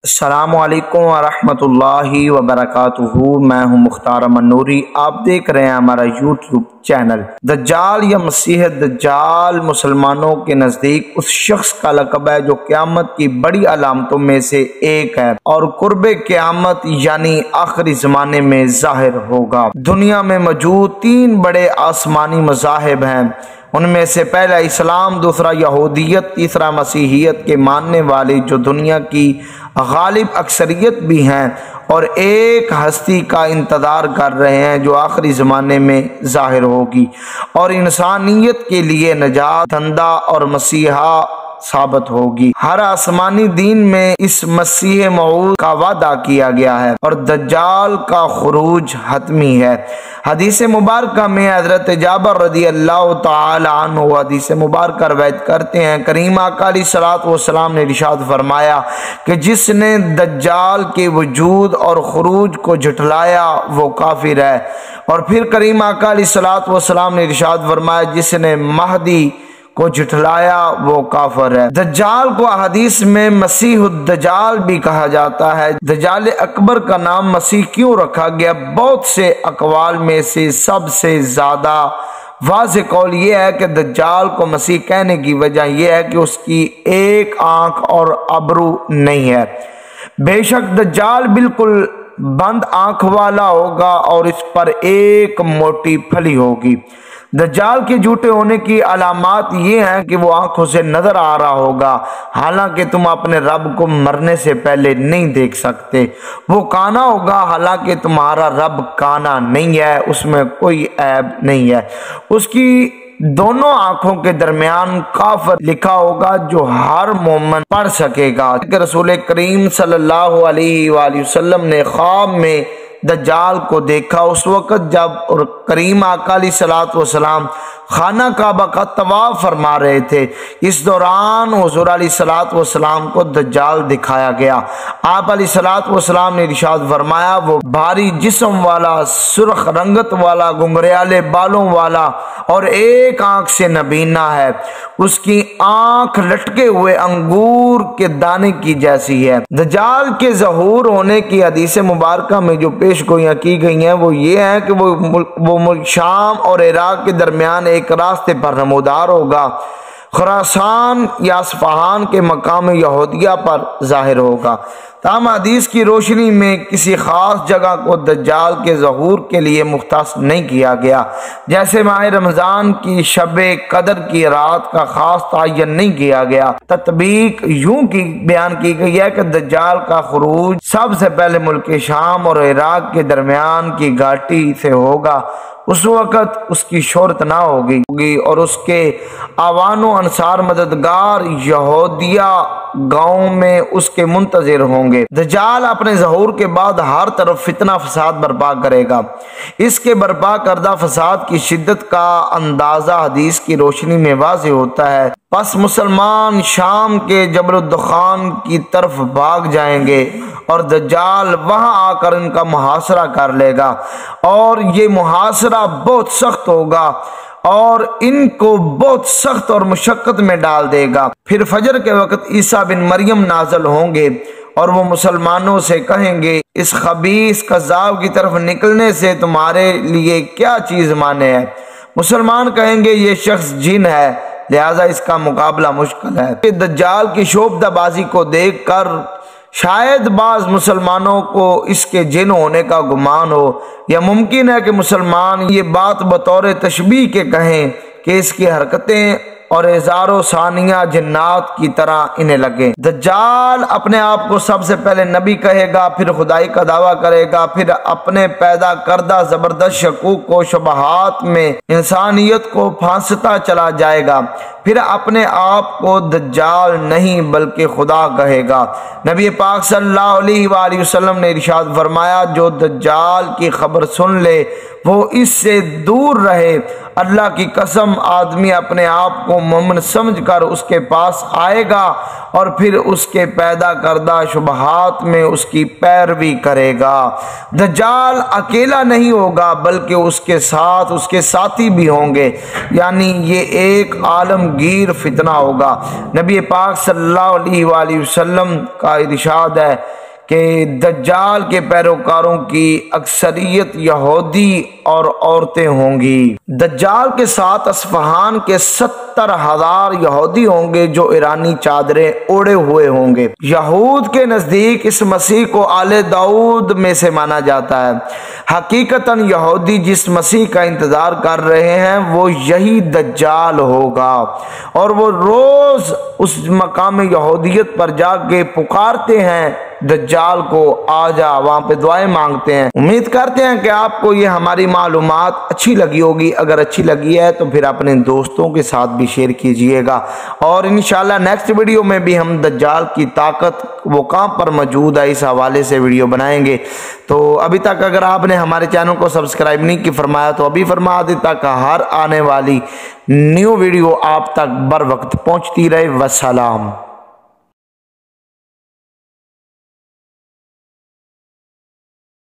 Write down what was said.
السلام علیکم ورحمۃ اللہ وبرکاتہ۔ میں ہوں مختار امن نوری، آپ دیکھ رہے ہیں ہمارا یوٹیوب چینل۔ دجال یا مسیح دجال مسلمانوں کے نزدیک اس شخص کا لقب ہے جو قیامت کی بڑی علامتوں میں سے ایک ہے اور قرب قیامت یعنی آخری زمانے میں ظاہر ہوگا۔ دنیا میں موجود 3 بڑے آسمانی مذاہب ہیں، ان میں سے پہلا اسلام، دوسرا یہودیت، تیسرا مسیحیت کے ماننے والے جو دنیا کی غالب اکثریت بھی ہیں اور ایک ہستی کا انتظار کر رہے ہیں جو آخری زمانے میں ظاہر ہوگی اور انسانیت کے لیے نجات دہندہ اور مسیحا ثابت ہوگی۔ ہر آسمانی دین میں اس مسیح موعود کا وعدہ کیا گیا ہے اور دجال کا خروج حتمی ہے۔ حدیث مبارکہ میں حضرت جابر رضی اللہ تعالی عنہ حدیث مبارکہ روایت کرتے ہیں، کریم آقا علیہ الصلوۃ والسلام نے ارشاد فرمایا کہ جس نے دجال کے وجود اور خروج کو جھٹلایا وہ کافر ہے، اور پھر کریم آقا علیہ الصلوۃ والسلام نے ارشاد فرمایا جس نے مہدی کو جھٹلایا وہ کافر ہے۔ دجال کو حدیث میں مسیح الدجال بھی کہا جاتا ہے۔ دجال اکبر کا نام مسیح کیوں رکھا گیا؟ بہت سے اقوال میں سے سب سے زیادہ واضح قول یہ ہے کہ دجال کو مسیح کہنے کی وجہ یہ ہے کہ اس کی ایک آنکھ اور ابرو نہیں ہے۔ بے شک دجال بالکل بند آنکھ والا ہوگا اور اس پر ایک موٹی پھلی ہوگی۔ دجال کے جھوٹے ہونے کی علامات یہ ہیں کہ وہ آنکھوں سے نظر آ رہا ہوگا حالانکہ تم اپنے رب کو مرنے سے پہلے نہیں دیکھ سکتے۔ وہ کانا ہوگا حالانکہ تمہارا رب کانا نہیں ہے، اس میں کوئی عیب نہیں ہے۔ اس کی دونوں آنکھوں کے درمیان کافر لکھا ہوگا جو ہر مومن پڑھ سکے گا کہ رسول کریم صلی اللہ علیہ وآلہ وسلم نے خواب میں دجال کو دیکھا اس وقت جب کریم آقا علیہ الصلوۃ والسلام خانہ کعبہ کا طواف فرما رہے تھے۔ اس دوران حضور علیہ الصلوۃ والسلام کو دجال دکھایا گیا۔ آپ علیہ الصلوۃ والسلام نے ارشاد فرمایا وہ بھاری جسم والا، سرخ رنگت والا، گنگریالے بالوں والا اور ایک آنکھ سے نابینا ہے، اس کی آنکھ لٹکے ہوئے انگور کے دانے کی جیسی ہے۔ دجال کے ظہور ہونے کی حدیث مبارکہ میں جو پیش گوئیاں کی گئی ہیں وہ یہ ہے کہ وہ ملک شام اور عراق کے درمیان ایک راستے پر نمودار ہوگا، خراسان یا اصفہان کے مقام یہودیہ پر ظاہر ہوگا۔ تاہم حدیث کی روشنی میں کسی خاص جگہ کو دجال کے ظہور کے لیے مختص نہیں کیا گیا، جیسے ماہ رمضان کی شب قدر کی رات کا خاص تعین نہیں کیا گیا۔ تطبیق یوں کی بیان کی گئی ہے کہ دجال کا خروج سب سے پہلے ملک شام اور عراق کے درمیان کی گھاٹی سے ہوگا۔ اس وقت اس کی شہرت نہ ہوگی اور اس کے اعوان و انصار مددگار یہودیہ گاؤں میں اس کے منتظر ہوں گے۔ دجال اپنے ظہور کے بعد ہر طرف فتنہ فساد برپا کرے گا۔ اس کے برپا کردہ فساد کی شدت کا اندازہ حدیث کی روشنی میں واضح ہوتا ہے۔ پس مسلمان شام کے جبل الدخان کی طرف بھاگ جائیں گے اور دجال وہاں آ کر ان کا محاصرہ کر لے گا اور یہ محاصرہ بہت سخت ہوگا اور ان کو بہت سخت اور مشقت میں ڈال دے گا۔ پھر فجر کے وقت عیسیٰ بن مریم نازل ہوں گے اور وہ مسلمانوں سے کہیں گے اس خبیث کذاب کی طرف نکلنے سے تمہارے لیے کیا چیز مانے ہے؟ مسلمان کہیں گے یہ شخص جن ہے، لہذا اس کا مقابلہ مشکل ہے۔ دجال کی شوبدہ بازی کو دیکھ کر شاید بعض مسلمانوں کو اس کے جن ہونے کا گمان ہو، یا ممکن ہے کہ مسلمان یہ بات بطور تشبیہ کے کہیں کہ اس کی حرکتیں اور اظہار و ثانیہ جنات کی طرح انہیں لگے۔ دجال اپنے آپ کو سب سے پہلے نبی کہے گا، پھر خدائی کا دعویٰ کرے گا، پھر اپنے پیدا کردہ زبردست شکوک و شبہات میں انسانیت کو پھانستا چلا جائے گا، پھر اپنے آپ کو دجال نہیں بلکہ خدا کہے گا۔ نبی پاک صلی اللہ علیہ وآلہ وسلم نے ارشاد فرمایا جو دجال کی خبر سن لے وہ اس سے دور رہے۔ اللہ کی قسم آدمی اپنے آپ کو مومن سمجھ کر اس کے پاس آئے گا اور پھر اس کے پیدا کردہ شبہات میں اس کی پیروی کرے گا۔ دجال اکیلا نہیں ہوگا بلکہ اس کے ساتھ اس کے ساتھی بھی ہوں گے، یعنی یہ ایک عالم عالمگیر فتنہ ہوگا۔ نبی پاک صلی اللہ علیہ وآلہ وسلم کا ارشاد ہے کہ دجال کے پیروکاروں کی اکثریت یہودی اور عورتیں ہوں گی۔ دجال کے ساتھ اصفہان کے 70,000 یہودی ہوں گے جو ایرانی چادریں اوڑے ہوئے ہوں گے۔ یہود کے نزدیک اس مسیح کو آل داؤد میں سے مانا جاتا ہے۔ حقیقتاً یہودی جس مسیح کا انتظار کر رہے ہیں وہ یہی دجال ہوگا، اور وہ روز اس مقام یہودیت پر جا کے پکارتے ہیں دجال کو، آ جا، وہاں پہ دعائیں مانگتے ہیں۔ امید کرتے ہیں کہ آپ کو یہ ہماری معلومات اچھی لگی ہوگی۔ اگر اچھی لگی ہے تو پھر اپنے دوستوں کے ساتھ بھی شیئر کیجئے گا، اور انشاءاللہ نیکسٹ ویڈیو میں بھی ہم دجال کی طاقت وہ کہاں پر موجود ہے اس حوالے سے ویڈیو بنائیں گے۔ تو ابھی تک اگر آپ نے ہمارے چینل کو سبسکرائب نہیں کی فرمایا تو ابھی فرما دیں تاکہ ہر آنے والی نیو ویڈیو آپ تک بر وقت پہنچتی رہے۔ والسلام۔